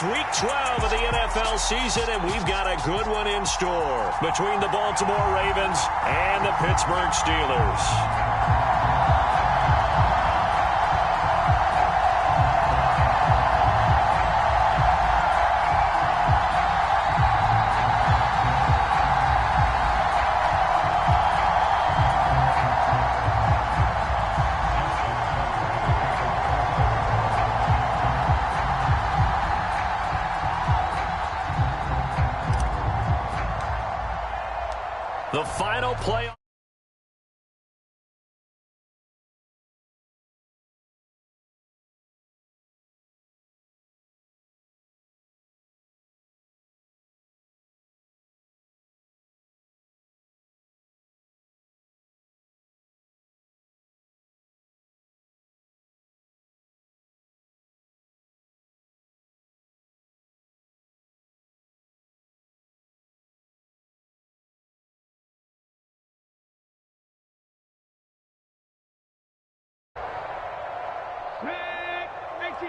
It's Week 12 of the NFL season, and we've got a good one in store between the Baltimore Ravens and the Pittsburgh Steelers. The final play.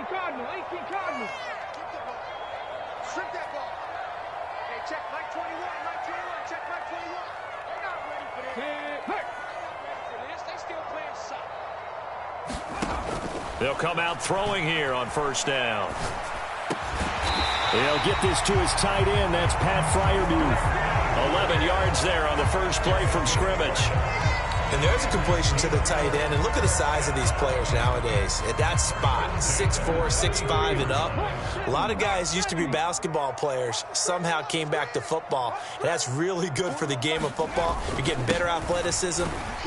Cardinal, 18 Cardinal. Strip that ball. Hey, check Mike 21, Mike 21, check Mike 21. They're not ready for this. They're not ready for this. They still playing soft. They'll come out throwing here on first down. They'll get this to his tight end. That's Pat Freiermuth. 11 yards there on the first play from scrimmage. And there's a completion to the tight end. And look at the size of these players nowadays. At that spot, 6'4", 6'5", and up. A lot of guys used to be basketball players, somehow came back to football. And that's really good for the game of football. You're getting better athleticism,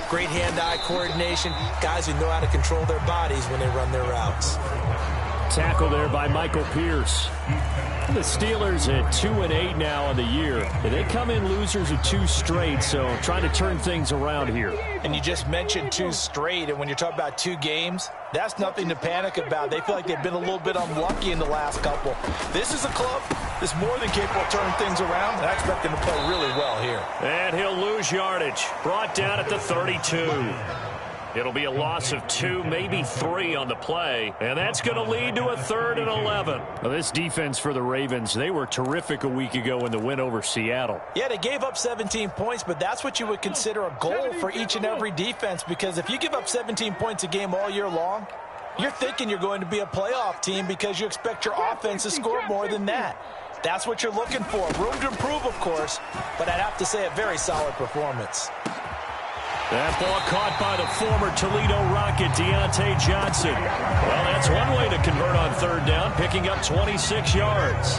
great hand-eye coordination, guys who know how to control their bodies when they run their routes. Tackle there by Michael Pierce. The Steelers at 2-8 now on the year. They come in losers of 2 straight, so trying to turn things around here. And you just mentioned 2 straight, and when you're talking about 2 games, that's nothing to panic about. They feel like they've been a little bit unlucky in the last couple. This is a club that's more than capable of turning things around, and I expect them to play really well here. And he'll lose yardage. Brought down at the 32. It'll be a loss of 2, maybe 3 on the play, and that's going to lead to a 3rd and 11. Well, this defense for the Ravens, they were terrific a week ago in the win over Seattle. Yeah, they gave up 17 points, but that's what you would consider a goal for each and every defense, because if you give up 17 points a game all year long, you're thinking you're going to be a playoff team because you expect your offense to score more than that. That's what you're looking for. Room to improve, of course, but I'd have to say a very solid performance. That ball caught by the former Toledo Rocket, Deontay Johnson. Well, that's one way to convert on 3rd down, picking up 26 yards.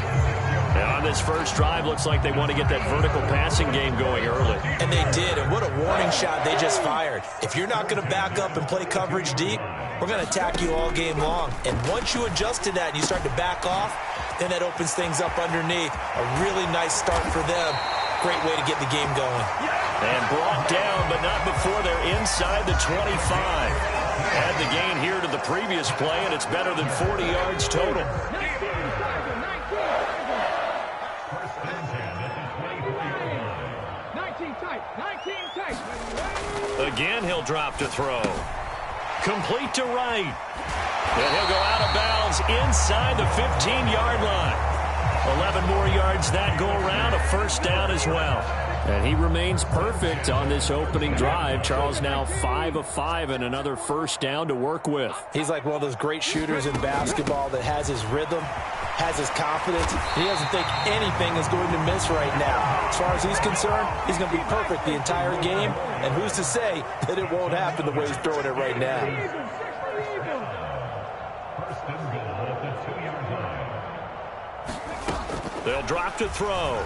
And on this first drive, looks like they want to get that vertical passing game going early. And they did, and what a warning shot they just fired. If you're not going to back up and play coverage deep, we're going to attack you all game long. And once you adjust to that and you start to back off, then that opens things up underneath. A really nice start for them. Great way to get the game going. And brought down, but not before they're inside the 25. Add the gain here to the previous play, and it's better than 40 yards total. Again, he'll drop to throw. Complete to right. And he'll go out of bounds inside the 15-yard line. 11 more yards that go around, a first down as well. And he remains perfect on this opening drive. Charles now 5 of 5 and another first down to work with. He's like one of those great shooters in basketball that has his rhythm, has his confidence. He doesn't think anything is going to miss right now. As far as he's concerned, he's going to be perfect the entire game. And who's to say that it won't happen the way he's throwing it right now? They'll drop to throw.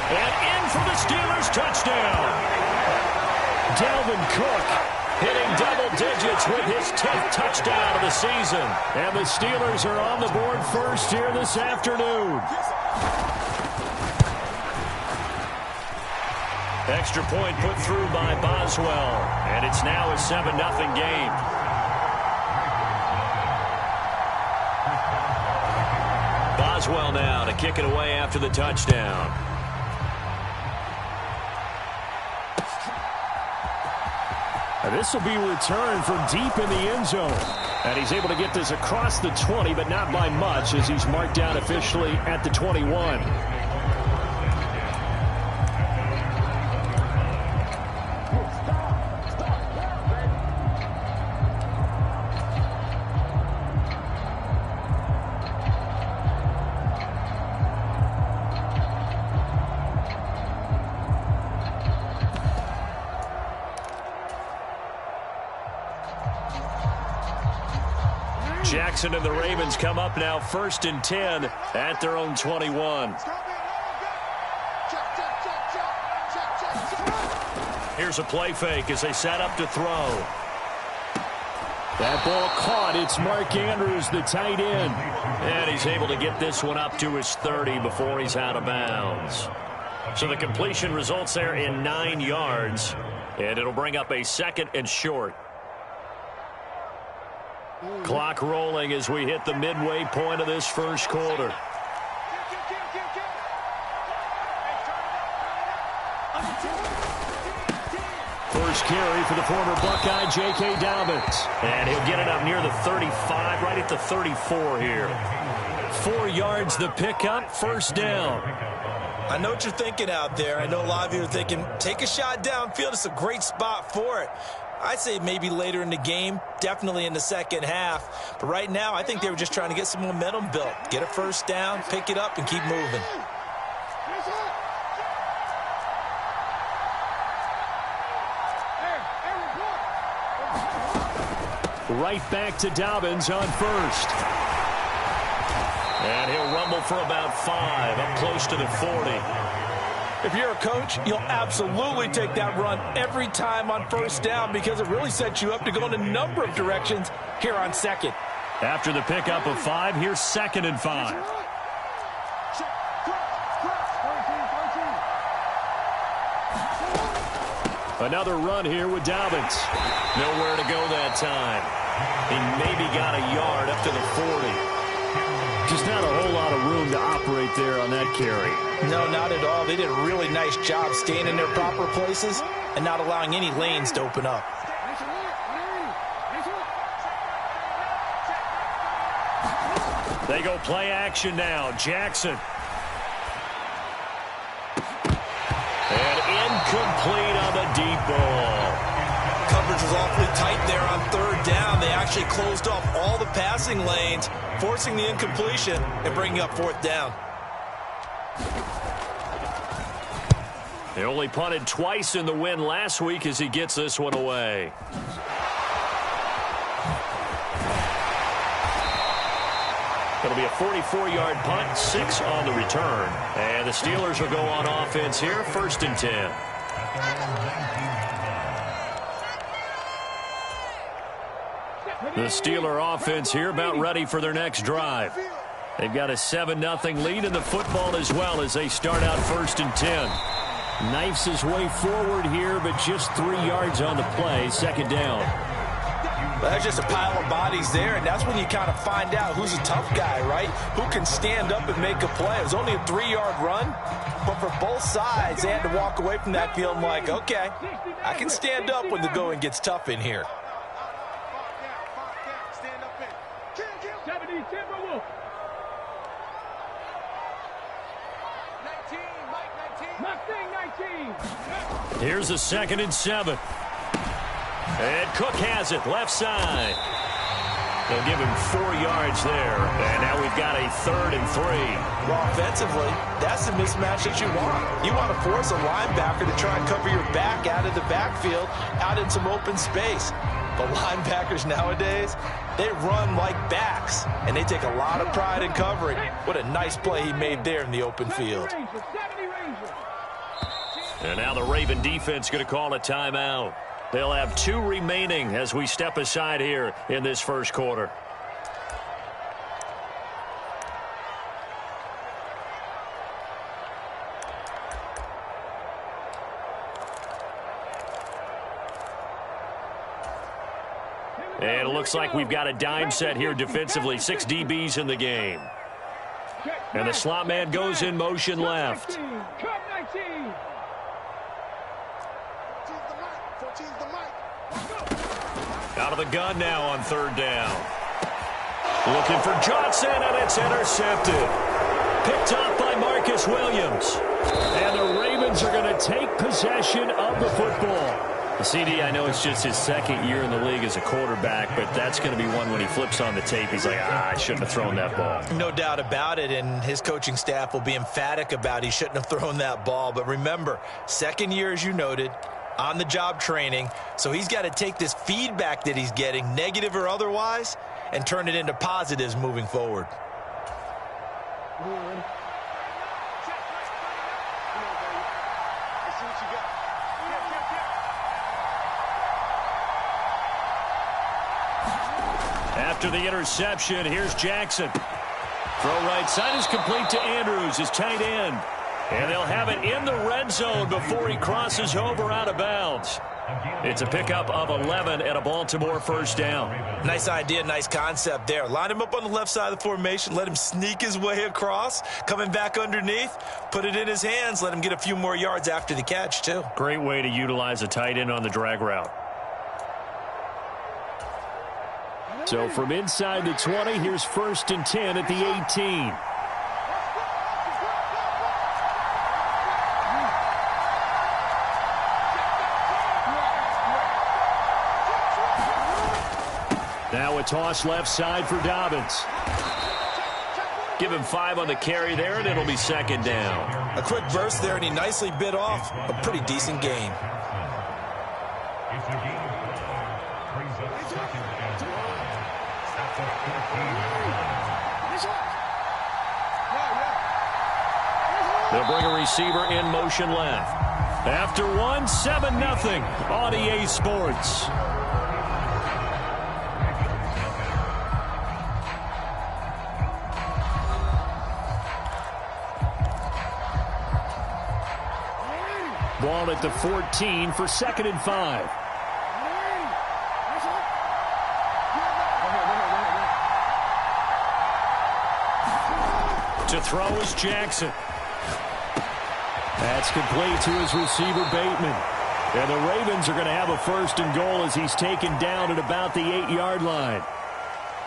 And in for the Steelers touchdown. Dalvin Cook hitting double digits with his 10th touchdown of the season. And the Steelers are on the board first here this afternoon. Extra point put through by Boswell. And it's now a 7-0 game. Boswell now to kick it away after the touchdown. This will be returned from deep in the end zone. And he's able to get this across the 20, but not by much, as he's marked down officially at the 21. Jackson and the Ravens come up now 1st and 10 at their own 21. Here's a play fake as they set up to throw. That ball caught. It's Mark Andrews, the tight end. And he's able to get this one up to his 30 before he's out of bounds. So the completion results there in 9 yards. And it'll bring up a 2nd and short. Clock rolling as we hit the midway point of this first quarter. First carry for the former Buckeye, J.K. Dobbins. And he'll get it up near the 35, right at the 34 here. 4 yards the pickup, first down. I know what you're thinking out there. I know a lot of you are thinking, take a shot downfield. It's a great spot for it. I'd say maybe later in the game, definitely in the second half. But right now, I think they were just trying to get some momentum built. Get a first down, pick it up, and keep moving. Right back to Dobbins on first. And he'll rumble for about 5, up close to the 40. If you're a coach, you'll absolutely take that run every time on first down because it really sets you up to go in a number of directions here on second. After the pickup of 5, here's 2nd and 5. Another run here with Dobbins. Nowhere to go that time. He maybe got a yard up to the 40. Just not a whole lot of room to operate there on that carry. No, not at all. They did a really nice job staying in their proper places and not allowing any lanes to open up. They go play action now. Jackson. And incomplete on the deep ball. Coverage was awfully tight there on 3rd down. They actually closed off all the passing lanes, forcing the incompletion and bringing up 4th down. He only punted twice in the win last week as he gets this one away. It'll be a 44-yard punt, 6 on the return. And the Steelers will go on offense here, 1st and 10. The Steeler offense here about ready for their next drive. They've got a 7-0 lead in the football as well as they start out 1st and 10. Knifes his way forward here, but just 3 yards on the play, 2nd down. Well, that's just a pile of bodies there, and that's when you kind of find out who's a tough guy, right? Who can stand up and make a play. It was only a 3-yard run, but for both sides, they had to walk away from that field like, okay, I can stand up when the going gets tough in here. Here's a 2nd and 7. And Cook has it, left side. They'll give him 4 yards there. And now we've got a 3rd and 3. Well, offensively, that's the mismatch that you want. You want to force a linebacker to try and cover your back out of the backfield, out in some open space. But linebackers nowadays, they run like backs, and they take a lot of pride in covering. What a nice play he made there in the open field. And now the Raven defense going to call a timeout. They'll have 2 remaining as we step aside here in this first quarter. And it looks like we've got a dime set here defensively. 6 DBs in the game. And the slot man goes in motion left. Out of the gun now on third down. Looking for Johnson, and it's intercepted. Picked off by Marcus Williams. And the Ravens are going to take possession of the football. CD, I know it's just his second year in the league as a quarterback, but that's going to be one when he flips on the tape. He's like, I shouldn't have thrown that ball. No doubt about it, and his coaching staff will be emphatic about he shouldn't have thrown that ball. But remember, second year, as you noted, on-the-job training, so he's got to take this feedback that he's getting, negative or otherwise, and turn it into positives moving forward. After the interception, here's Jackson. Throw right side is complete to Andrews, his tight end. And they'll have it in the red zone before he crosses over out of bounds. It's a pickup of 11 and a Baltimore first down. Nice idea, nice concept there. Line him up on the left side of the formation, let him sneak his way across, coming back underneath, put it in his hands, let him get a few more yards after the catch, too. Great way to utilize a tight end on the drag route. So from inside the 20, here's 1st and 10 at the 18. Now a toss left side for Dobbins. Give him 5 on the carry there, and it'll be second down. A quick burst there, and he nicely bit off a pretty decent gain. They'll bring a receiver in motion left. After one, 7-0 on EA Sports. Ball at the 14 for 2nd and 5. To throw is Jackson. That's complete to his receiver, Bateman. And the Ravens are going to have a 1st and goal as he's taken down at about the 8-yard line.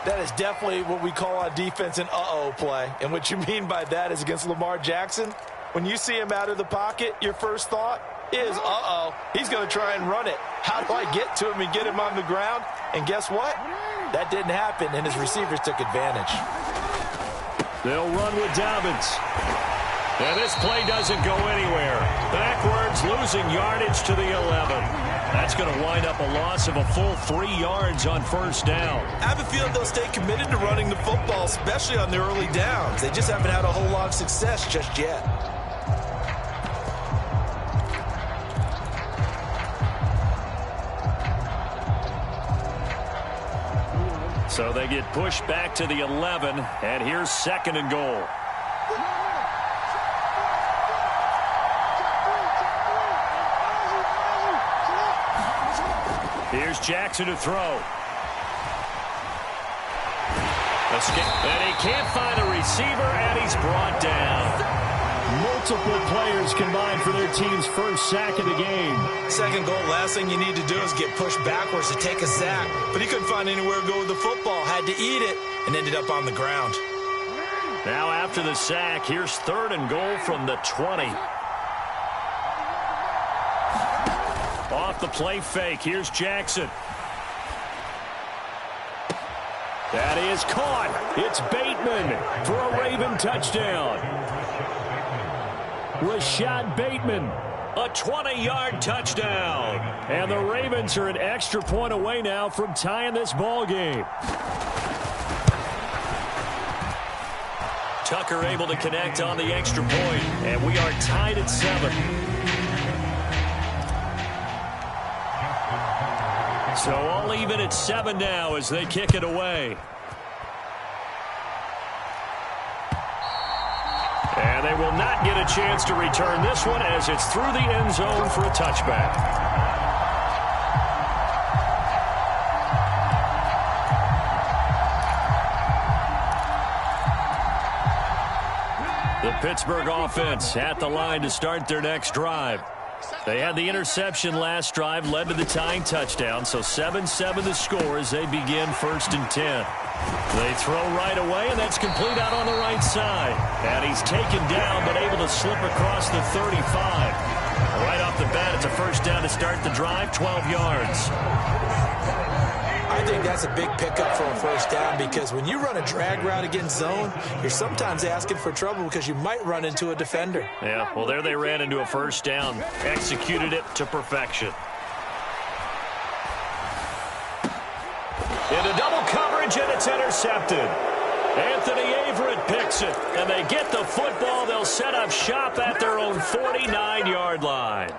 That is definitely what we call on defense an uh-oh play. And what you mean by that is against Lamar Jackson, when you see him out of the pocket, your first thought is, uh-oh, he's going to try and run it. How do I get to him and get him on the ground? And guess what? That didn't happen, and his receivers took advantage. They'll run with Dobbins. And this play doesn't go anywhere. Backwards, losing yardage to the 11. That's going to wind up a loss of a full 3 yards on 1st down. I have a feeling they'll stay committed to running the football, especially on the early downs. They just haven't had a whole lot of success just yet. So they get pushed back to the 11, and here's 2nd and goal. Here's Jackson to throw. And he can't find a receiver, and he's brought down. Multiple players combined for their team's 1st sack of the game. 2nd goal, last thing you need to do is get pushed backwards to take a sack. But he couldn't find anywhere to go with the football, had to eat it, and ended up on the ground. Now after the sack, here's 3rd and goal from the 20. Off the play fake, here's Jackson. That is caught. It's Bateman for a Raven touchdown. Rashad Bateman, a 20-yard touchdown. And the Ravens are an extra point away now from tying this ball game. Tucker able to connect on the extra point, and we are tied at 7. So all even at 7 now as they kick it away. And they will not get a chance to return this one as it's through the end zone for a touchback. The Pittsburgh offense at the line to start their next drive. They had the interception last drive, led to the tying touchdown, so 7-7 the score as they begin 1st and 10. They throw right away, and that's complete out on the right side. And he's taken down, but able to slip across the 35. Right off the bat, it's a first down to start the drive, 12 yards. I think that's a big pickup for a first down because when you run a drag route against zone, you're sometimes asking for trouble because you might run into a defender. Yeah, well, there they ran into a first down. Executed it to perfection. Into double coverage, and it's intercepted. Anthony Averett picks it, and they get the football. They'll set up shop at their own 49-yard line.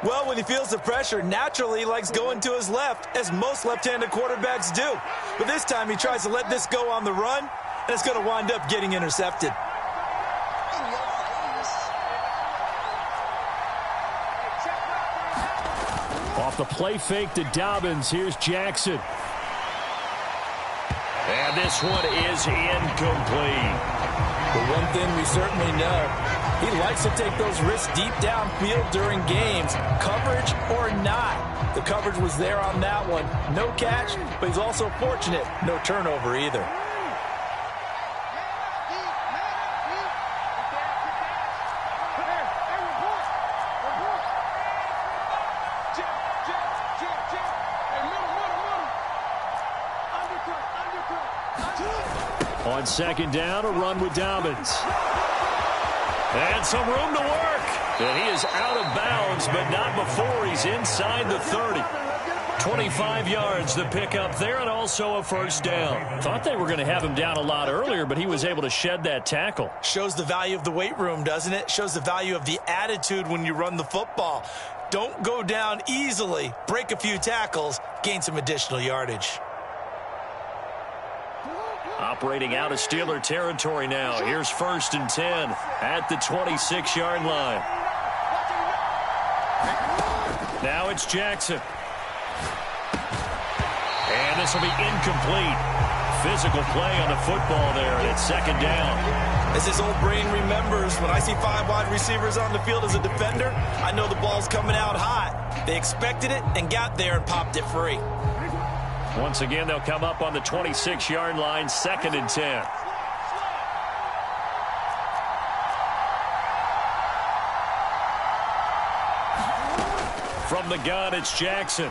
Well, when he feels the pressure, naturally he likes going to his left, as most left-handed quarterbacks do. But this time he tries to let this go on the run, and it's going to wind up getting intercepted. Off the play fake to Dobbins, here's Jackson. And this one is incomplete. But one thing we certainly know, he likes to take those risks deep downfield during games, coverage or not. The coverage was there on that one. No catch, but he's also fortunate. No turnover either. On second down, a run with Dobbins. And some room to work. And he is out of bounds, but not before he's inside the 30. 25 yards the pickup there, and also a first down. Thought they were going to have him down a lot earlier, but he was able to shed that tackle. Shows the value of the weight room, doesn't it? Shows the value of the attitude when you run the football. Don't go down easily. Break a few tackles. Gain some additional yardage. Operating out of Steeler territory now. Here's 1st and 10 at the 26-yard line. Now it's Jackson. And this will be incomplete. Physical play on the football there, and it's second down. As his old brain remembers, when I see 5 wide receivers on the field as a defender, I know the ball's coming out hot. They expected it and got there and popped it free. Once again, they'll come up on the 26-yard line, 2nd and 10. From the gun, it's Jackson.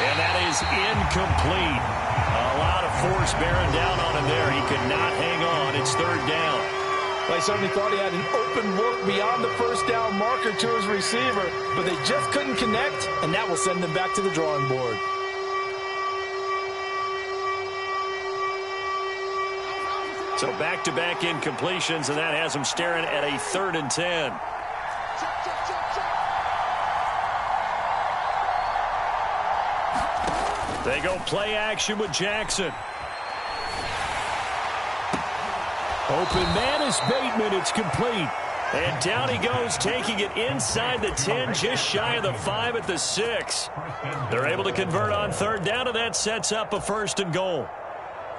And that is incomplete. A lot of force bearing down on him there. He could not hang on. It's 3rd down. Well, he certainly thought he had an open look beyond the first down marker to his receiver, but they just couldn't connect, and that will send them back to the drawing board. So back-to-back incompletions, and that has them staring at a 3rd and 10. They go play action with Jackson. Open man is Bateman. It's complete. And down he goes, taking it inside the 10, just shy of the 5 at the 6. They're able to convert on 3rd down, and that sets up a 1st and goal.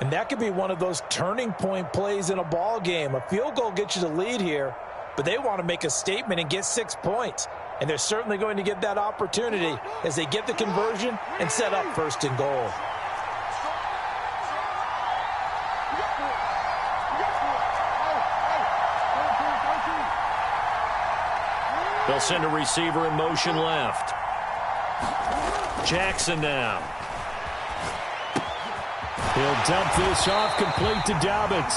And that could be one of those turning point plays in a ball game. A field goal gets you the lead here, but they want to make a statement and get 6 points. And they're certainly going to get that opportunity as they get the conversion and set up 1st and goal. They'll send a receiver in motion left. Jackson now. He'll dump this off, complete to Dobbins.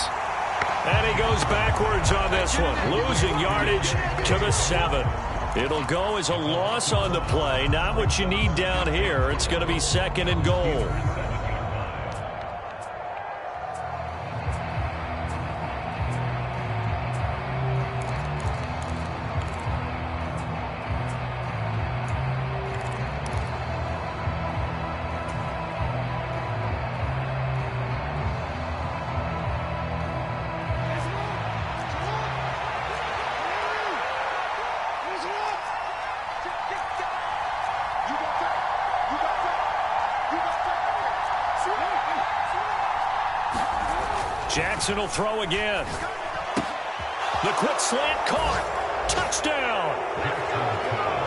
And he goes backwards on this one, losing yardage to the 7. It'll go as a loss on the play. Not what you need down here. It's going to be 2nd and goal. Jackson will throw again. The quick slant caught. Touchdown.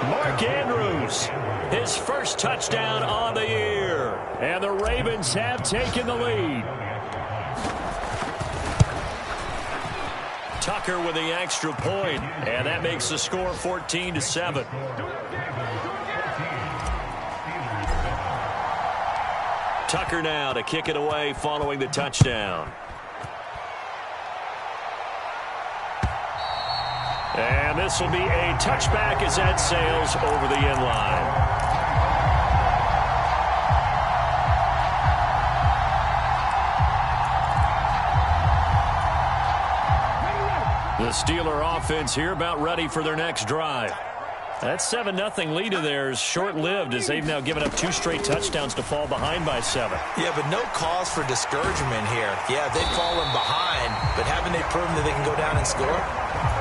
Mark Andrews, his first touchdown on the year. And the Ravens have taken the lead. Tucker with the extra point, and that makes the score 14-7. Tucker now to kick it away following the touchdown. And this will be a touchback as that sails over the end line. The Steeler offense here about ready for their next drive. That 7-0 lead of theirs short-lived as they've now given up 2 straight touchdowns to fall behind by 7. Yeah, but no cause for discouragement here. Yeah, they've fallen behind, but haven't they proven that they can go down and score?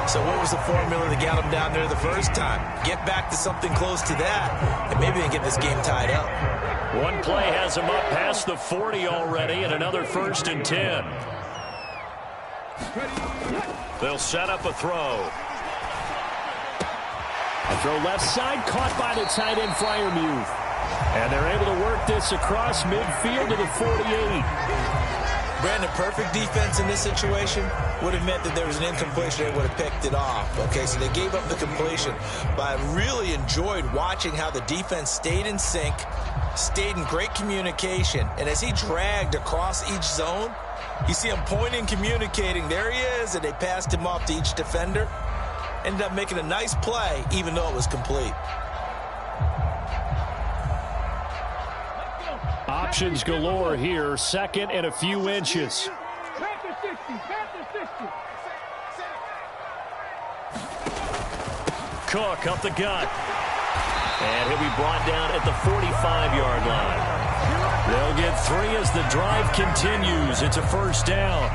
So what was the formula that got them down there the first time? Get back to something close to that, and maybe they get this game tied up. One play has them up past the 40 already, and another 1st and 10. They'll set up a throw. A throw left side, caught by the tight end Freiermuth. And they're able to work this across midfield to the 48. Brandon, perfect defense in this situation would have meant that there was an incompletion. They would have picked it off. Okay, so they gave up the completion. But I really enjoyed watching how the defense stayed in sync, stayed in great communication. And as he dragged across each zone, you see him pointing, communicating. There he is, and they passed him off to each defender. Ended up making a nice play, even though it was complete. Options galore here. 2nd and a few inches. Cook up the gut. And he'll be brought down at the 45-yard line. They'll get 3 as the drive continues. It's a 1st down.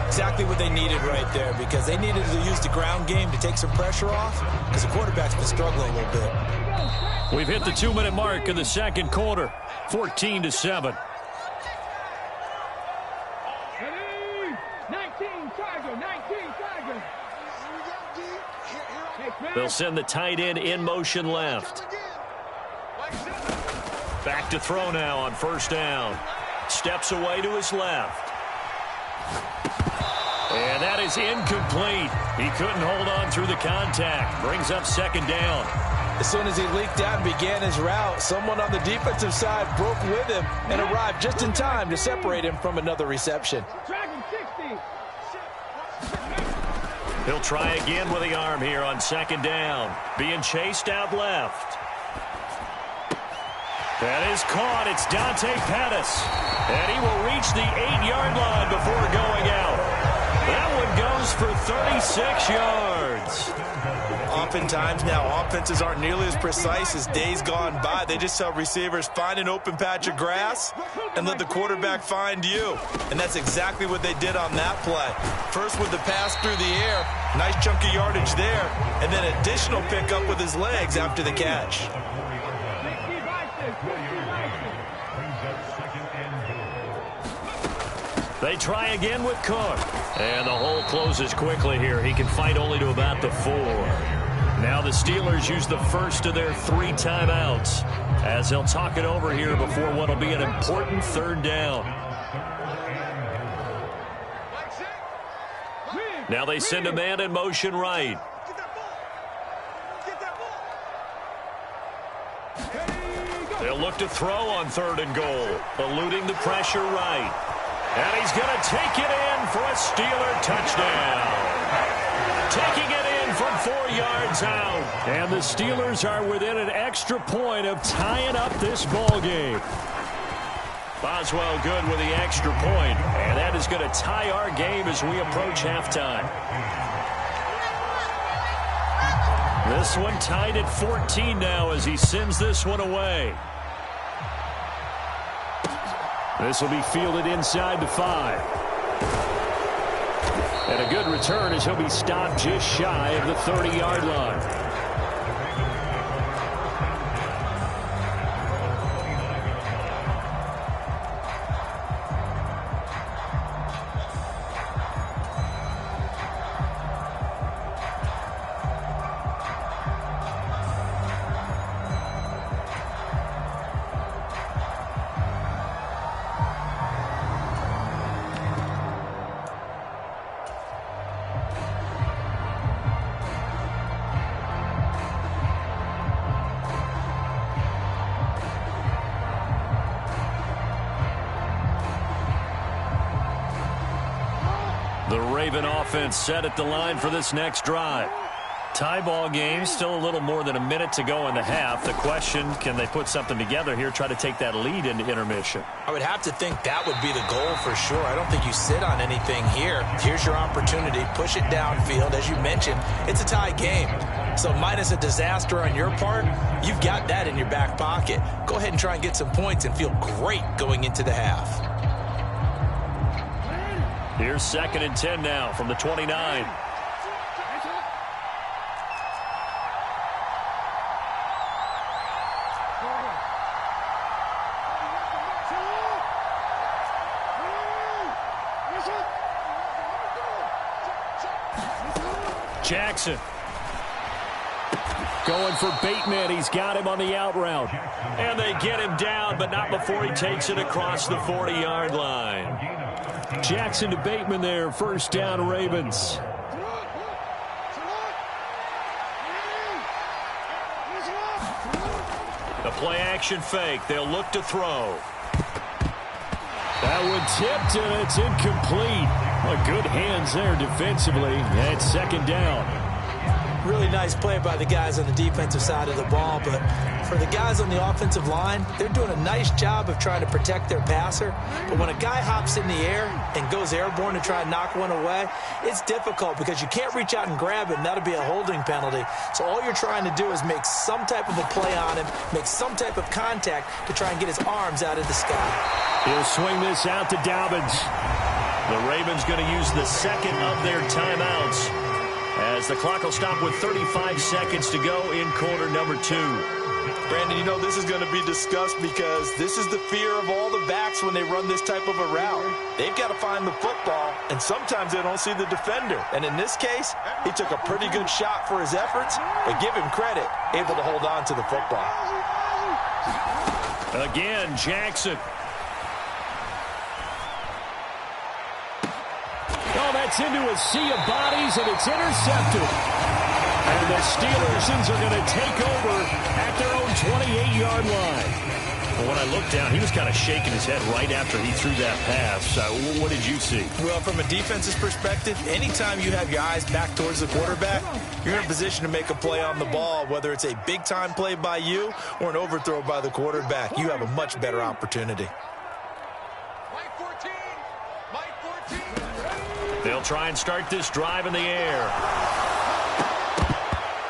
Exactly what they needed right there, because they needed to use the ground game to take some pressure off, because the quarterback's been struggling a little bit. We've hit the 2-minute mark in the 2nd quarter, 14-7. 19 Tiger. They'll send the tight end in motion left. Back to throw now on 1st down. Steps away to his left. And that is incomplete. He couldn't hold on through the contact. Brings up 2nd down. As soon as he leaked out and began his route, someone on the defensive side broke with him and arrived just in time to separate him from another reception. He'll try again with the arm here on 2nd down. Being chased out left. That is caught. It's Dante Pettis. And he will reach the 8-yard line before going out. That one goes for 36 yards. Oftentimes now, offenses aren't nearly as precise as days gone by. They just tell receivers, find an open patch of grass and let the quarterback find you. And that's exactly what they did on that play. First with the pass through the air, nice chunk of yardage there, and then additional pickup with his legs after the catch. They try again with Cook. And the hole closes quickly here. He can fight only to about the 4. Now the Steelers use the 1st of their 3 timeouts as they'll talk it over here before what will be an important 3rd down. Now they send a man in motion right. They'll look to throw on 3rd and goal, eluding the pressure right. And he's going to take it in for a Steeler touchdown. Taking it in from 4 yards out. And the Steelers are within an extra point of tying up this ball game. Boswell good with the extra point. And that is going to tie our game as we approach halftime. This one tied at 14 now as he sends this one away. This will be fielded inside the 5. And a good return as he'll be stopped just shy of the 30-yard line. The Raven offense set at the line for this next drive. Tie ball game, still a little more than a minute to go in the half. The question, can they put something together here, try to take that lead into intermission? I would have to think that would be the goal for sure. I don't think you sit on anything here. Here's your opportunity. Push it downfield. As you mentioned, it's a tie game. So minus a disaster on your part, you've got that in your back pocket. Go ahead and try and get some points and feel great going into the half. Here's 2nd and 10 now from the 29. Jackson. Going for Bateman. He's got him on the out route. And they get him down, but not before he takes it across the 40-yard line. Jackson to Bateman there. First down, Ravens. The play-action fake. They'll look to throw. That one tipped, and it's incomplete. Good hands there defensively. And 2nd down. Really nice play by the guys on the defensive side of the ball, but for the guys on the offensive line, they're doing a nice job of trying to protect their passer. But when a guy hops in the air and goes airborne to try and knock one away, it's difficult because you can't reach out and grab him. That'll be a holding penalty. So all you're trying to do is make some type of a play on him, make some type of contact to try and get his arms out of the sky. He'll swing this out to Dobbins. The Ravens going to use the 2nd of their timeouts, as the clock will stop with 35 seconds to go in quarter number 2. Brandon, you know this is going to be discussed because this is the fear of all the backs when they run this type of a route. They've got to find the football, and sometimes they don't see the defender. And in this case, he took a pretty good shot for his efforts, but give him credit, able to hold on to the football. Again, Jackson. Oh, that's into a sea of bodies, and it's intercepted. And the Steelers are going to take over at their own 28-yard line. Well, when I looked down, he was kind of shaking his head right after he threw that pass. What did you see? Well, from a defense's perspective, anytime you have your eyes back towards the quarterback, you're in a position to make a play on the ball, whether it's a big-time play by you or an overthrow by the quarterback. You have a much better opportunity. They'll try and start this drive in the air.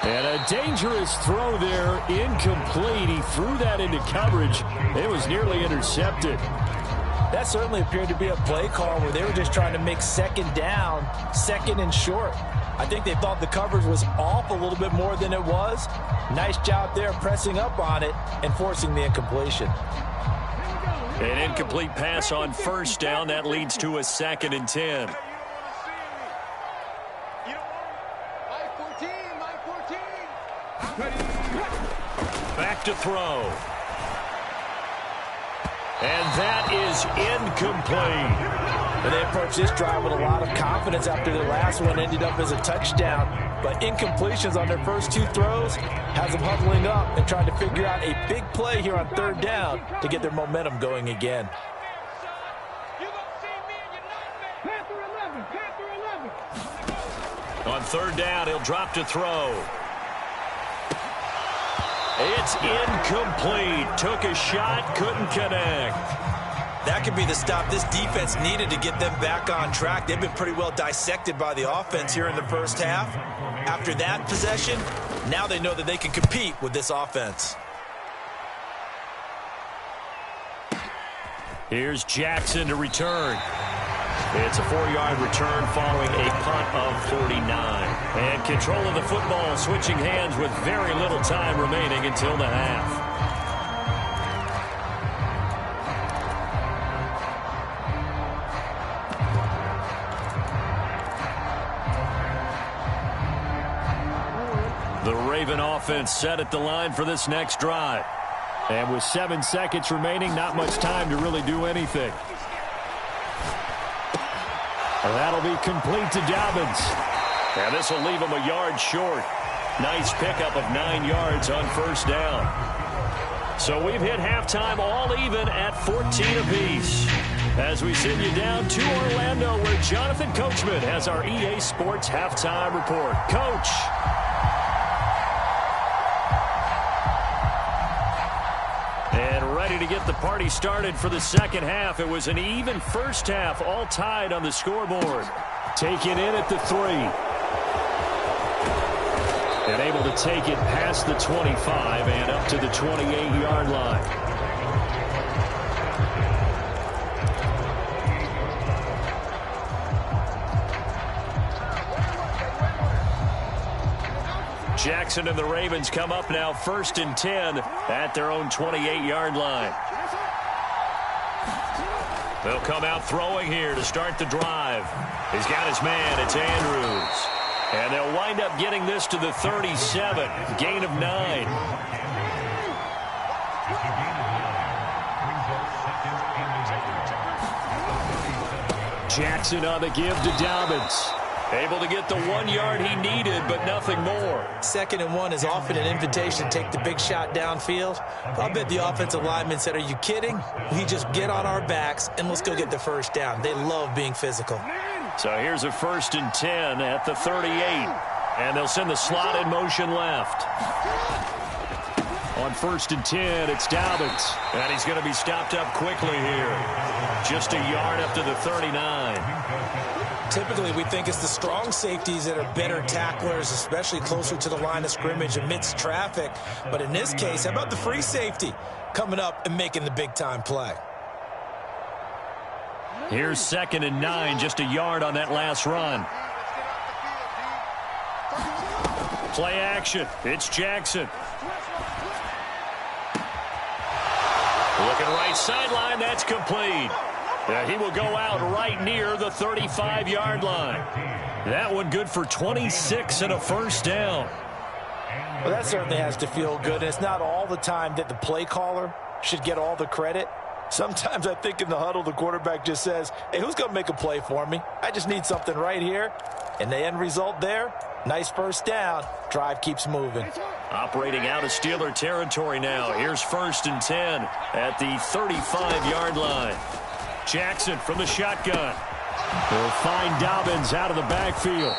And a dangerous throw there, incomplete. He threw that into coverage. It was nearly intercepted. That certainly appeared to be a play call where they were just trying to make 2nd down, 2nd and short. I think they thought the coverage was off a little bit more than it was. Nice job there pressing up on it and forcing the incompletion. An incomplete pass on 1st down. That leads to a 2nd and 10. Back to throw. And that is incomplete. And they approached this drive with a lot of confidence after their last one ended up as a touchdown. But incompletions on their first 2 throws has them huddling up and trying to figure out a big play here on 3rd down to get their momentum going again. On 3rd down, he'll drop to throw. It's incomplete. Took a shot, couldn't connect. That could be the stop this defense needed to get them back on track. They've been pretty well dissected by the offense here in the first half. After that possession, now they know that they can compete with this offense. Here's Jackson to return. It's a 4-yard return following a punt of 49. And control of the football, switching hands with very little time remaining until the half. The Raven offense set at the line for this next drive. And with 7 seconds remaining, not much time to really do anything. That'll be complete to Dobbins. And this will leave him a yard short. Nice pickup of 9 yards on 1st down. So we've hit halftime all even at 14 apiece. As we send you down to Orlando, where Jonathan Coachman has our EA Sports Halftime Report. Coach. And ready to get the party started for the second half. It was an even first half, all tied on the scoreboard. Taken in at the 3. And able to take it past the 25 and up to the 28-yard line. Jackson and the Ravens come up now 1st and 10 at their own 28-yard line. They'll come out throwing here to start the drive. He's got his man. It's Andrews. And they'll wind up getting this to the 37. Gain of 9. Jackson on the give to Dobbins. Able to get the 1 yard he needed, but nothing more. 2nd and 1 is often an invitation to take the big shot downfield. I'll bet the offensive lineman said, are you kidding? We just get on our backs and let's go get the first down. They love being physical. So here's a 1st and 10 at the 38. And they'll send the slot in motion left. On 1st and 10, it's Dobbins. And he's going to be stopped up quickly here. Just a yard up to the 39. Typically, we think it's the strong safeties that are better tacklers, especially closer to the line of scrimmage amidst traffic. But in this case, how about the free safety coming up and making the big-time play? Here's 2nd and 9, just a yard on that last run. Play action. It's Jackson. Looking right sideline. That's complete. He will go out right near the 35-yard line. That one good for 26 and a first down. Well, that certainly has to feel good. And it's not all the time that the play caller should get all the credit. Sometimes I think in the huddle, the quarterback just says, hey, who's going to make a play for me? I just need something right here. And the end result there, nice first down. Drive keeps moving. Operating out of Steeler territory now. Here's 1st and 10 at the 35-yard line. Jackson from the shotgun. He'll find Dobbins out of the backfield.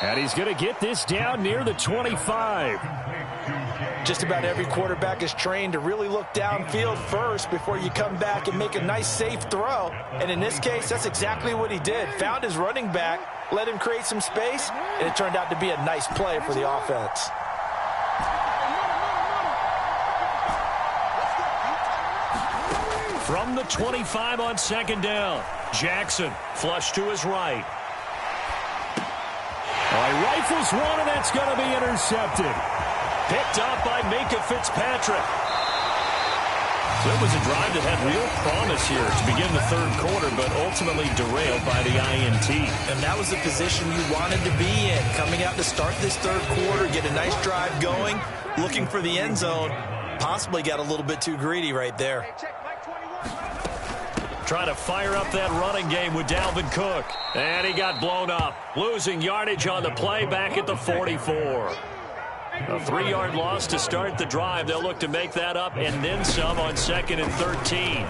And he's going to get this down near the 25. Just about every quarterback is trained to really look downfield first before you come back and make a nice, safe throw. And in this case, that's exactly what he did. Found his running back, let him create some space, and it turned out to be a nice play for the offense. From the 25 on 2nd down, Jackson flush to his right. He rifles one, and that's going to be intercepted. Picked up by Minka Fitzpatrick. So it was a drive that had real promise here to begin the 3rd quarter, but ultimately derailed by the INT. And that was the position you wanted to be in. Coming out to start this 3rd quarter, get a nice drive going, looking for the end zone. Possibly got a little bit too greedy right there. Try to fire up that running game with Dalvin Cook. And he got blown up. Losing yardage on the play back at the 44. A 3-yard loss to start the drive. They'll look to make that up and then some on 2nd and 13.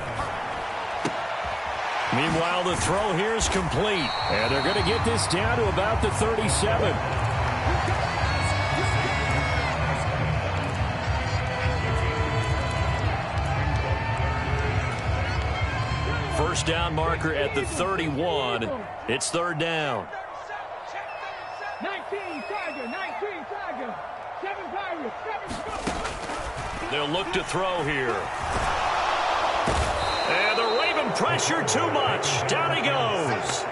Meanwhile, the throw here is complete. And they're going to get this down to about the 37. First down marker at the 31. It's 3rd down. 19 Tiger. 7 Pirates. 7 They'll look to throw here. And the Raven pressure too much. Down he goes.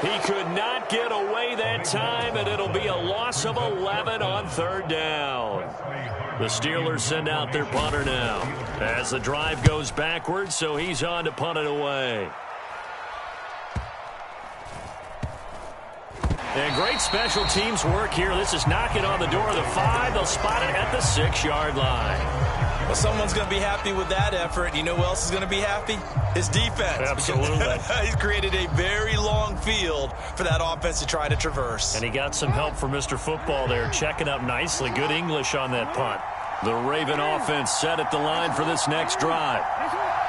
He could not get away that time, and it'll be a loss of 11 on 3rd down. The Steelers send out their punter now as the drive goes backwards, so he's on to punt it away. And great special teams work here. This is knocking on the door of the 5. They'll spot it at the 6-yard line. Well, someone's going to be happy with that effort. You know who else is going to be happy? His defense. Absolutely. He's created a very long field for that offense to try to traverse. And he got some help from Mr. Football there, checking up nicely. Good English on that punt. The Raven offense set at the line for this next drive.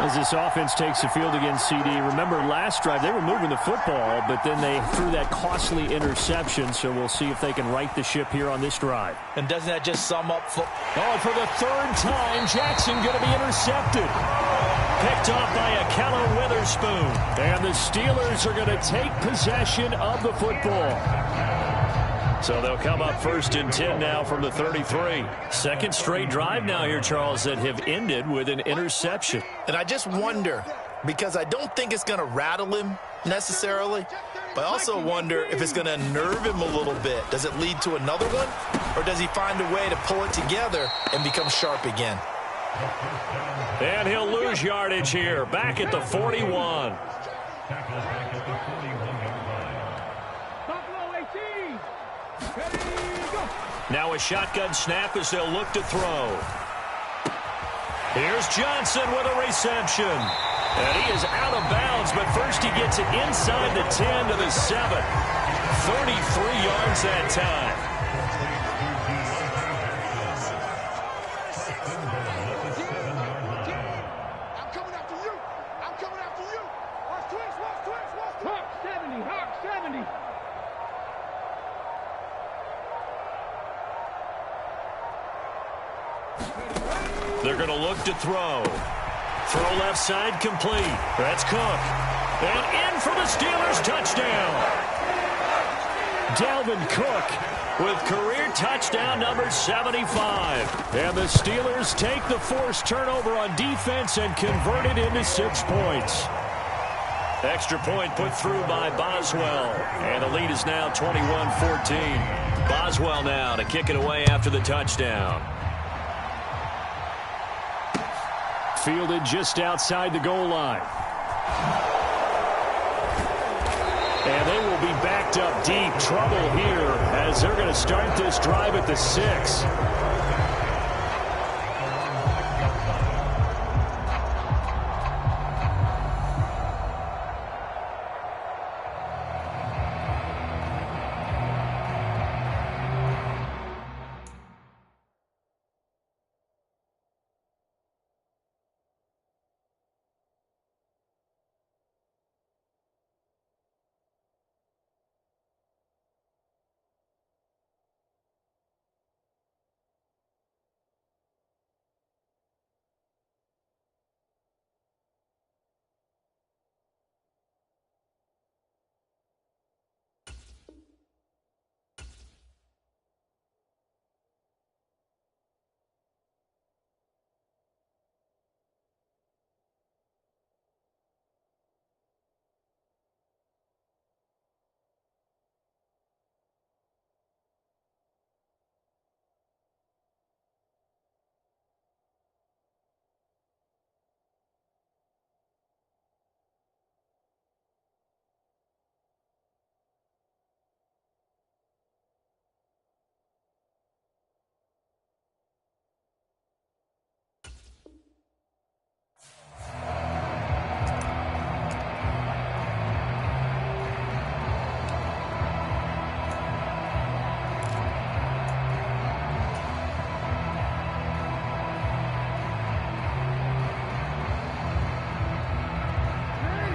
As this offense takes the field against CD, remember last drive they were moving the football, but then they threw that costly interception, so we'll see if they can right the ship here on this drive. And doesn't that just sum up? Oh, for the third time, Jackson going to be intercepted. Picked off by Akello Witherspoon. And the Steelers are going to take possession of the football. So they'll come up 1st and 10 now from the 33. Second straight drive now here, Charles, that have ended with an interception. And I just wonder, because I don't think it's going to rattle him necessarily, but I also wonder if it's going to nerve him a little bit. Does it lead to another one? Or does he find a way to pull it together and become sharp again? And he'll lose yardage here, back at the 41. Now a shotgun snap as they'll look to throw. Here's Johnson with a reception. And he is out of bounds, but first he gets it inside the 10 to the 7. 33 yards that time. I'm coming after you. I'm coming after you. Watch twist, watch twist, watch twist. Hawk 70, Hawk 70. They're going to look to throw. Throw left side complete. That's Cook. And in for the Steelers touchdown. Dalvin Cook With career touchdown number 75. And the Steelers take the forced turnover on defense and convert it into 6 points. Extra point put through by Boswell. And the lead is now 21-14. Boswell now to kick it away after the touchdown. Fielded just outside the goal line. And they will be backed up deep. Trouble here as they're going to start this drive at the 6.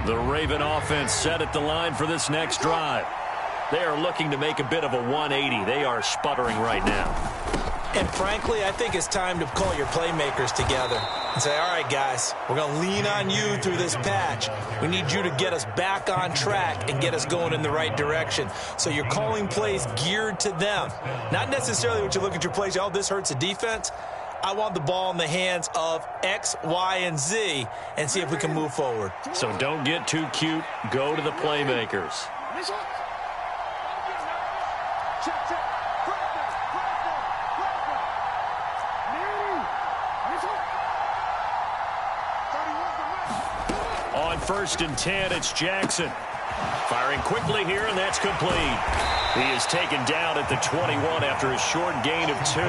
The Raven offense set at the line for this next drive. They are looking to make a bit of a 180. They are sputtering right now. And frankly, I think it's time to call your playmakers together and say, all right, guys, we're going to lean on you through this patch. We need you to get us back on track and get us going in the right direction. So you're calling plays geared to them. Not necessarily what you look at your plays, oh, this hurts the defense. I want the ball in the hands of X, Y, and Z and see if we can move forward. So don't get too cute. Go to the playmakers. On 1st and 10, it's Jackson. Firing quickly here, and that's complete. He is taken down at the 21 after a short gain of 2.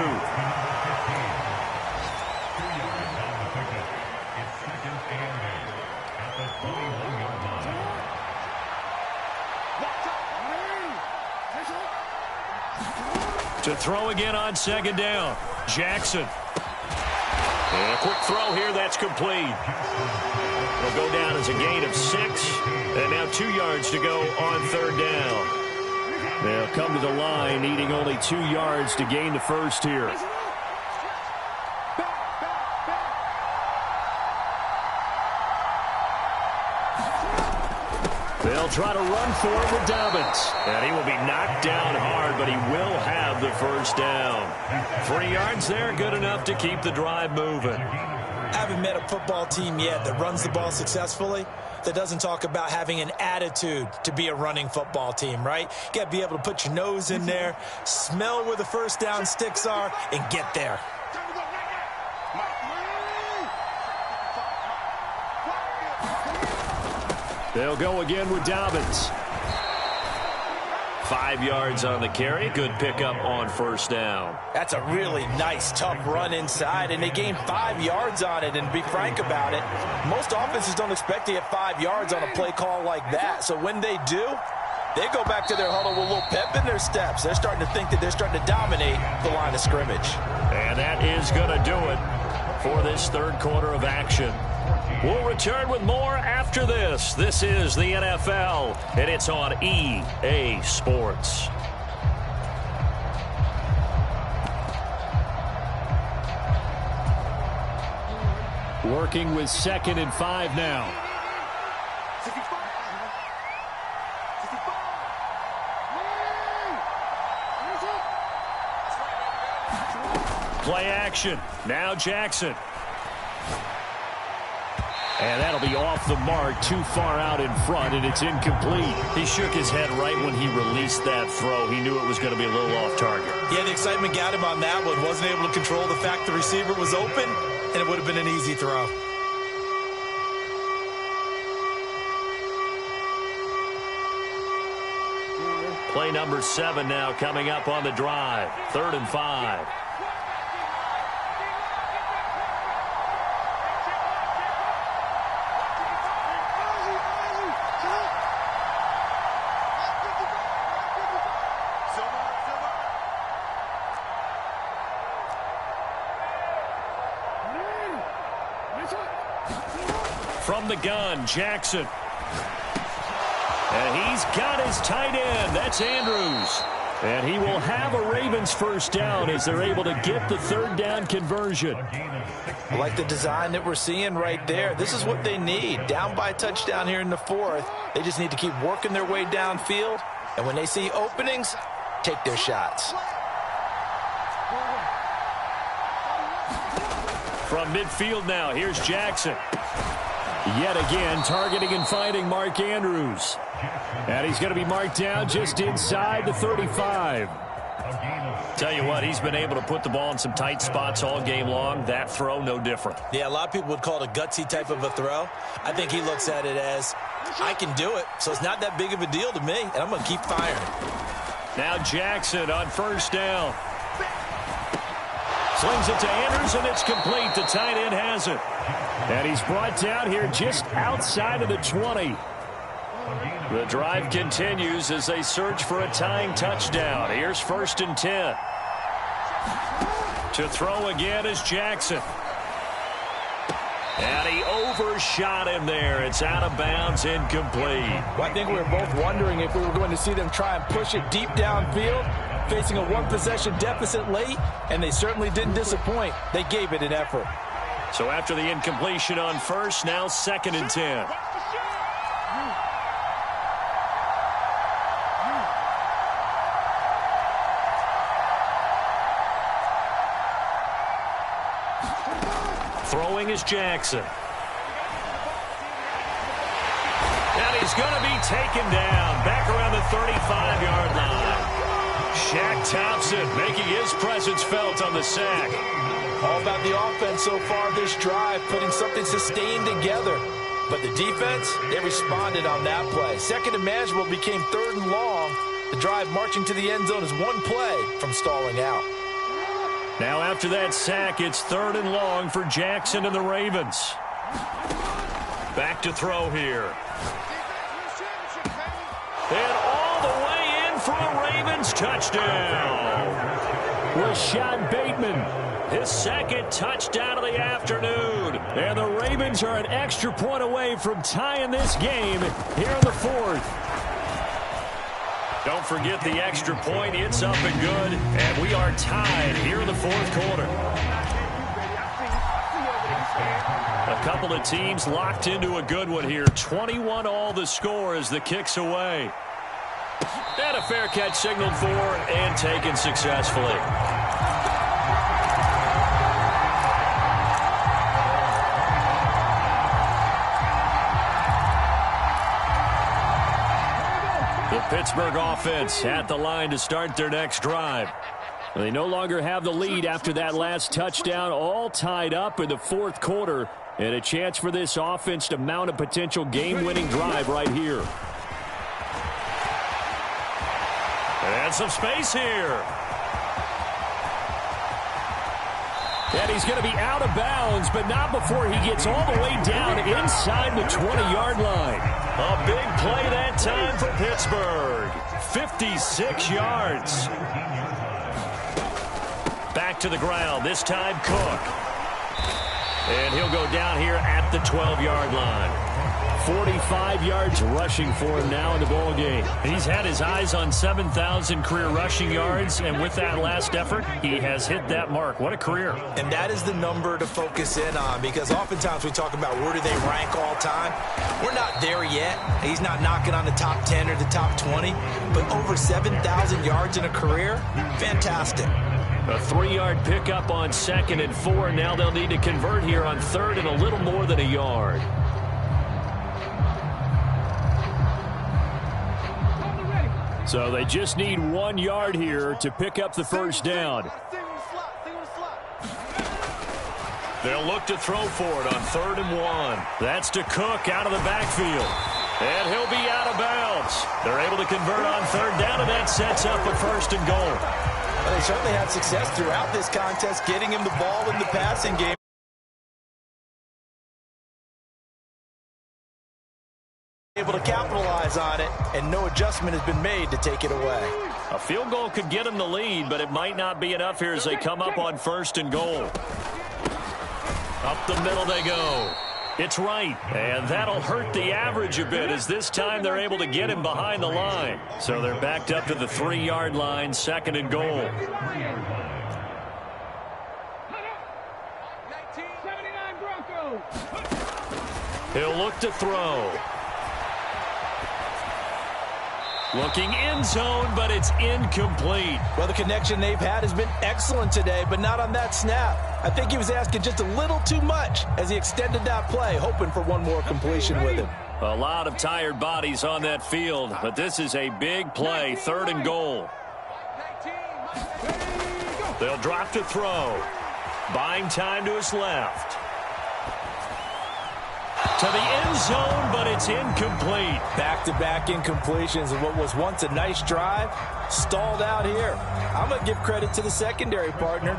To throw again on 2nd down. Jackson. And a quick throw here, that's complete. It'll go down as a gain of 6, and now 2 yards to go on third down. They'll come to the line, needing only 2 yards to gain the first here. They'll try to run for it with Dobbins. And he will be knocked down hard, but he will have the first down. 3 yards there, good enough to keep the drive moving. I haven't met a football team yet that runs the ball successfully that doesn't talk about having an attitude to be a running football team, right? You got to be able to put your nose in there, smell where the first down sticks are, and get there. They'll go again with Dobbins. 5 yards on the carry. Good pickup on first down. That's a really nice, tough run inside, and they gained 5 yards on it. And to be frank about it, most offenses don't expect to get 5 yards on a play call like that. So when they do, they go back to their huddle with a little pep in their steps. They're starting to think that they're starting to dominate the line of scrimmage. And that is going to do it for this third quarter of action. We'll return with more after this. This is the NFL, and it's on EA Sports. Working with 2nd and 5 now. Play action. Now Jackson. And that'll be off the mark, too far out in front, and it's incomplete. He shook his head right when he released that throw. He knew it was going to be a little off target. Yeah, the excitement got him on that one. Wasn't able to control the fact the receiver was open, and it would have been an easy throw. Play number 7 now coming up on the drive. 3rd and 5. From the gun, Jackson. And he's got his tight end. That's Andrews. And he will have a Ravens first down as they're able to get the 3rd down conversion. I like the design that we're seeing right there. This is what they need. Down by a touchdown here in the 4th. They just need to keep working their way downfield. And when they see openings, take their shots. From midfield now, here's Jackson. Yet again, targeting and finding Mark Andrews. And he's going to be marked down just inside the 35. Tell you what, he's been able to put the ball in some tight spots all game long. That throw, no different. Yeah, a lot of people would call it a gutsy type of a throw. I think he looks at it as, I can do it, so it's not that big of a deal to me, and I'm going to keep firing. Now Jackson on first down. Slings it to Andrews, and it's complete. The tight end has it. And he's brought down here just outside of the 20. The drive continues as they search for a tying touchdown. Here's 1st and 10. To throw again is Jackson. And he overshot him there. It's out of bounds, incomplete. Well, I think we were both wondering if we were going to see them try and push it deep downfield, facing a one-possession deficit late, and they certainly didn't disappoint. They gave it an effort. So after the incompletion on first, now 2nd and 10. Throwing is Jackson. And he's going to be taken down back around the 35-yard line. Shaq Thompson making his presence felt on the sack. All about the offense so far this drive, putting something sustained together. But the defense, they responded on that play. 2nd and manageable became 3rd and long. The drive marching to the end zone is one play from stalling out. Now after that sack, it's 3rd and long for Jackson and the Ravens. Back to throw here. And all the way in for a Ravens touchdown. Rashad Bateman. His second touchdown of the afternoon. And the Ravens are an extra point away from tying this game here in the fourth. Don't forget the extra point. It's up and good. And we are tied here in the fourth quarter. A couple of teams locked into a good one here. 21 all the score as the kick's away. And a fair catch signaled for and taken successfully. The Pittsburgh offense at the line to start their next drive. They no longer have the lead after that last touchdown, all tied up in the fourth quarter, and a chance for this offense to mount a potential game-winning drive right here. And some space here. And he's going to be out of bounds, but not before he gets all the way down inside the 20-yard line. A big play that time for Pittsburgh. 56 yards. Back to the ground, this time Cook. And he'll go down here at the 12-yard line. 45 yards rushing for him now in the ball game. He's had his eyes on 7,000 career rushing yards, and with that last effort, he has hit that mark. What a career. And that is the number to focus in on, because oftentimes we talk about where do they rank all time. We're not there yet. He's not knocking on the top 10 or the top 20, but over 7,000 yards in a career, fantastic. A 3-yard pickup on 2nd and 4. Now they'll need to convert here on 3rd and a little more than a yard. So they just need 1 yard here to pick up the first down. They'll look to throw for it on 3rd and 1. That's to Cook out of the backfield. And he'll be out of bounds. They're able to convert on 3rd down, and that sets up a 1st and goal. Well, they certainly had success throughout this contest getting him the ball in the passing game. Able to capitalize on it, and no adjustment has been made to take it away. A field goal could get them the lead, but it might not be enough here as they come up on 1st and goal. Up the middle they go. It's right, and that'll hurt the average a bit as this time they're able to get him behind the line. So they're backed up to the 3-yard line, 2nd and goal. 1979 Broncos. He'll look to throw. Looking end zone, but it's incomplete. Well, the connection they've had has been excellent today, but not on that snap. I think he was asking just a little too much as he extended that play, hoping for one more completion with him. A lot of tired bodies on that field, but this is a big play, 3rd and goal. They'll drop to throw. Buying time to his left. To the end zone, but it's incomplete. Back-to-back incompletions of what was once a nice drive, stalled out here. I'm going to give credit to the secondary partner.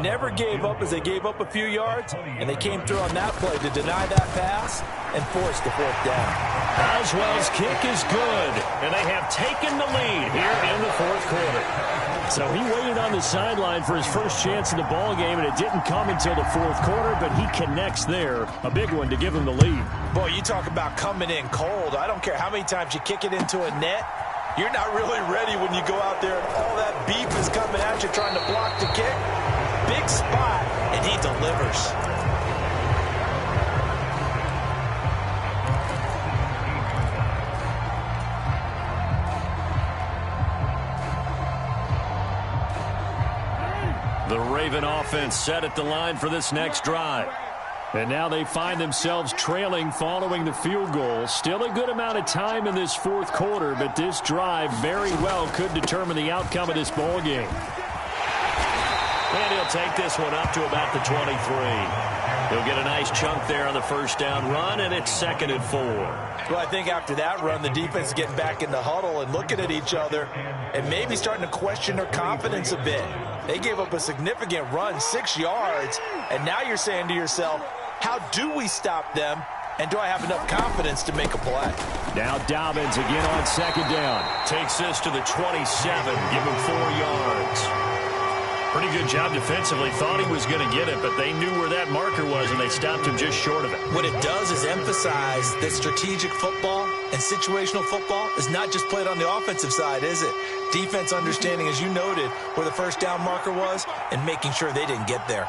Never gave up as they gave up a few yards, and they came through on that play to deny that pass and force the 4th down. Boswell's kick is good, and they have taken the lead here in the 4th quarter. So he waited on the sideline for his first chance in the ball game, and it didn't come until the 4th quarter, but he connects there. A big one to give him the lead. Boy, you talk about coming in cold. I don't care how many times you kick it into a net. You're not really ready when you go out there and all that beef is coming at you trying to block the kick. Big spot, and he delivers. The Raven offense set at the line for this next drive. And now they find themselves trailing following the field goal. Still a good amount of time in this 4th quarter, but this drive very well could determine the outcome of this ball game. And he'll take this one up to about the 23. He'll get a nice chunk there on the 1st down run, and it's 2nd and 4. Well, I think after that run, the defense is getting back in the huddle and looking at each other and maybe starting to question their confidence a bit. They gave up a significant run, 6 yards, and now you're saying to yourself, how do we stop them, and do I have enough confidence to make a play? Now Dobbins again on 2nd down. Takes this to the 27, give him 4 yards. Pretty good job defensively. Thought he was going to get it, but they knew where that marker was, and they stopped him just short of it. What it does is emphasize that strategic football and situational football is not just played on the offensive side, is it? Defense understanding, as you noted, where the first down marker was and making sure they didn't get there.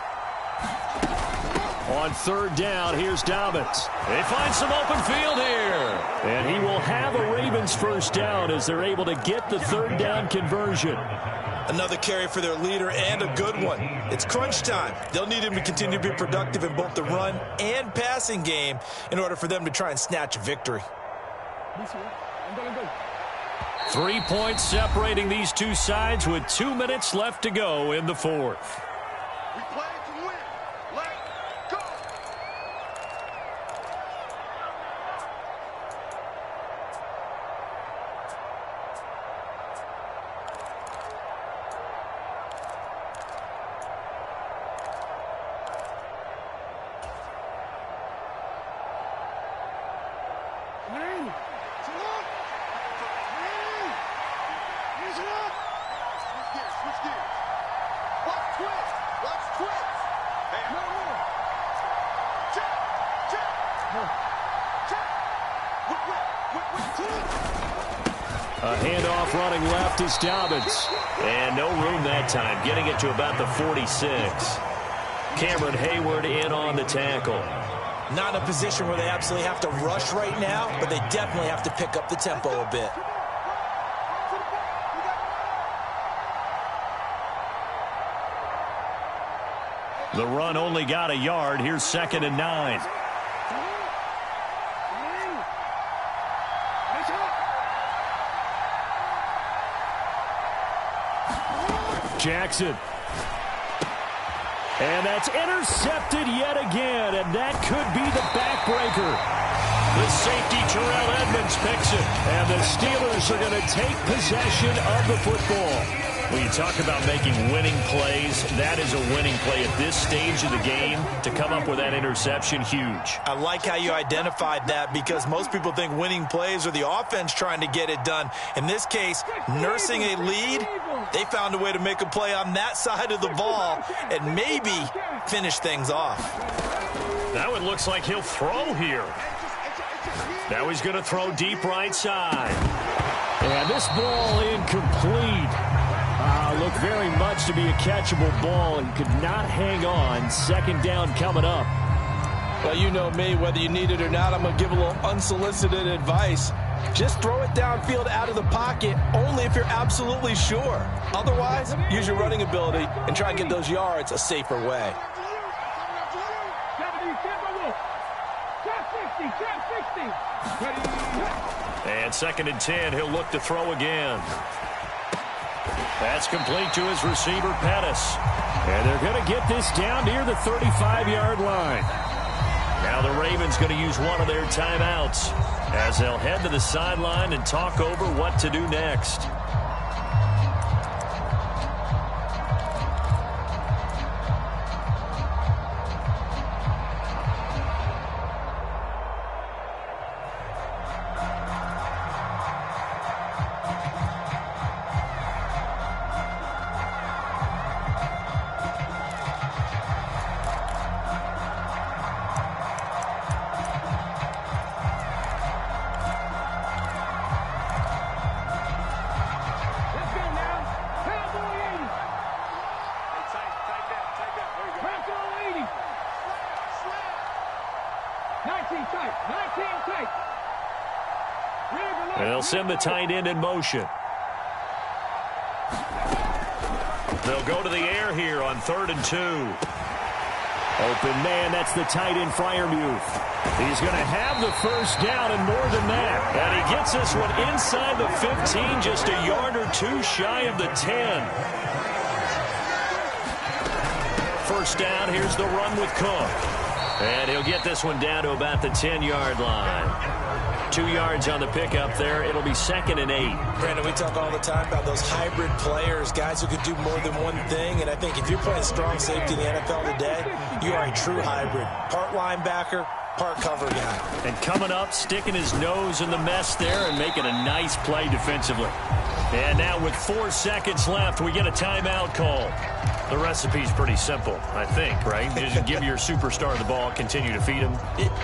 On third down, here's Dobbins. They find some open field here. And he will have a Ravens first down as they're able to get the third down conversion. Another carry for their leader and a good one. It's crunch time. They'll need him to continue to be productive in both the run and passing game in order for them to try and snatch a victory. 3 points separating these two sides with 2 minutes left to go in the fourth. We play to win. Let's go. Switch gears. Watch twist. Watch twist. Hey, no. Check. A handoff running left is Dobbins. And no room that time, getting it to about the 46. Cameron Hayward in on the tackle. Not in a position where they absolutely have to rush right now, but they definitely have to pick up the tempo a bit. The run only got a yard. Here's 2nd and 9. Jackson. And that's intercepted yet again, and that could be the backbreaker. The safety, Terrell Edmonds, picks it. And the Steelers are going to take possession of the football. When you talk about making winning plays, that is a winning play at this stage of the game. To come up with that interception, huge. I like how you identified that because most people think winning plays are the offense trying to get it done. In this case, nursing a lead, they found a way to make a play on that side of the ball and maybe finish things off. Now it looks like he'll throw here. Now he's going to throw deep right side. And this ball incomplete. Looked very much to be a catchable ball and could not hang on. 2nd down coming up. Well, you know me, whether you need it or not, I'm going to give a little unsolicited advice. Just throw it downfield out of the pocket only if you're absolutely sure. Otherwise, use your running ability and try and get those yards a safer way. And 2nd and 10, he'll look to throw again. That's complete to his receiver, Pettis. And they're going to get this down near the 35-yard line. Now the Ravens going to use one of their timeouts as they'll head to the sideline and talk over what to do next. They'll send the tight end in motion. They'll go to the air here on 3rd and 2. Open man, that's the tight end, Freiermuth. He's going to have the first down and more than that. And he gets this one inside the 15, just a yard or two shy of the 10. First down, here's the run with Cook. And he'll get this one down to about the 10-yard line. 2 yards on the pickup there. It'll be 2nd and 8. Brandon, we talk all the time about those hybrid players, guys who could do more than one thing. And I think if you're playing strong safety in the NFL today, you are a true hybrid. Part linebacker, part cover guy. And coming up, sticking his nose in the mess there and making a nice play defensively. And now with 4 seconds left, we get a timeout call. The recipe's pretty simple, I think, right? Just give your superstar the ball, continue to feed him.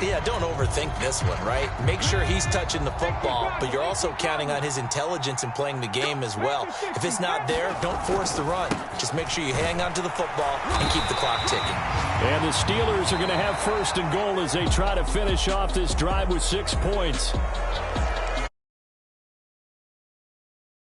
Yeah, don't overthink this one, right? Make sure he's touching the football, but you're also counting on his intelligence in playing the game as well. If it's not there, don't force the run. Just make sure you hang on to the football and keep the clock ticking. And the Steelers are going to have 1st and goal as they try to finish off this drive with 6 points.